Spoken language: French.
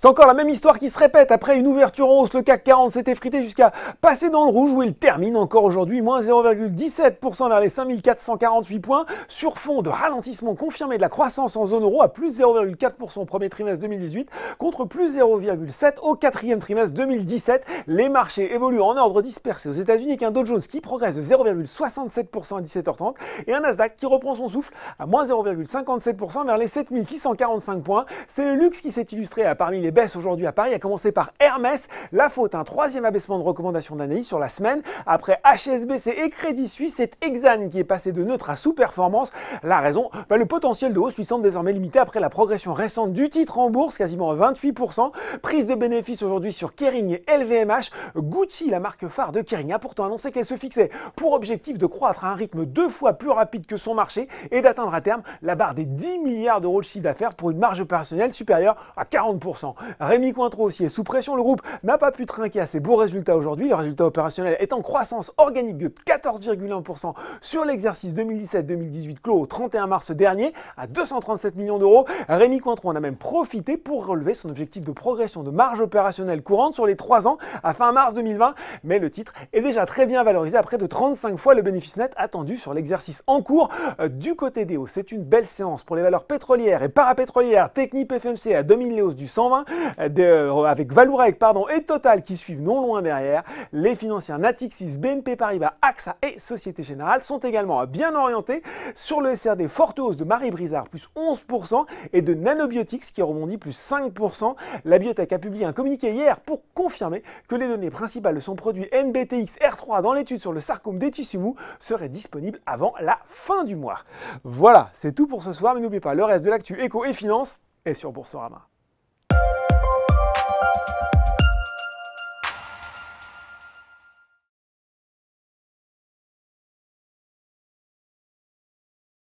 C'est encore la même histoire qui se répète. Après une ouverture en hausse, le CAC 40 s'est effrité jusqu'à passer dans le rouge où il termine encore aujourd'hui, moins 0,17% vers les 5448 points, sur fond de ralentissement confirmé de la croissance en zone euro à plus 0,4% au premier trimestre 2018 contre plus 0,7% au quatrième trimestre 2017. Les marchés évoluent en ordre dispersé aux États-Unis avec un Dow Jones qui progresse de 0,67% à 17h30 et un Nasdaq qui reprend son souffle à moins 0,57% vers les 7645 points. C'est le luxe qui s'est illustré parmi les baisses aujourd'hui à Paris, à commencer par Hermès. La faute, un troisième abaissement de recommandation d'analyse sur la semaine. Après HSBC et Crédit Suisse, c'est Exane qui est passé de neutre à sous-performance. La raison, le potentiel de hausse lui semble désormais limité après la progression récente du titre en bourse, quasiment 28%. Prise de bénéfices aujourd'hui sur Kering et LVMH. Gucci, la marque phare de Kering, a pourtant annoncé qu'elle se fixait pour objectif de croître à un rythme 2 fois plus rapide que son marché et d'atteindre à terme la barre des 10 milliards d'euros de chiffre d'affaires pour une marge opérationnelle supérieure à 40%. Rémi Cointreau aussi est sous pression. Le groupe n'a pas pu trinquer à ses beaux résultats aujourd'hui. Le résultat opérationnel est en croissance organique de 14,1% sur l'exercice 2017-2018 clos au 31 mars dernier à 237 millions d'euros. Rémi Cointreau en a même profité pour relever son objectif de progression de marge opérationnelle courante sur les 3 ans à fin mars 2020. Mais le titre est déjà très bien valorisé à près de 35 fois le bénéfice net attendu sur l'exercice en cours. Du côté des hausses, c'est une belle séance pour les valeurs pétrolières et parapétrolières. Technip FMC à 2000 les hausses du 120 avec Vallourec et Total qui suivent non loin derrière. Les financières Natixis, BNP Paribas, AXA et Société Générale sont également bien orientés. Sur le SRD, forte hausse de Marie Brizard plus 11% et de Nanobiotics qui rebondit plus 5%. La biotech a publié un communiqué hier pour confirmer que les données principales de son produit NBTX R3 dans l'étude sur le sarcome des tissus mous seraient disponibles avant la fin du mois. Voilà, c'est tout pour ce soir, mais n'oubliez pas, le reste de l'actu éco et finance est sur Boursorama.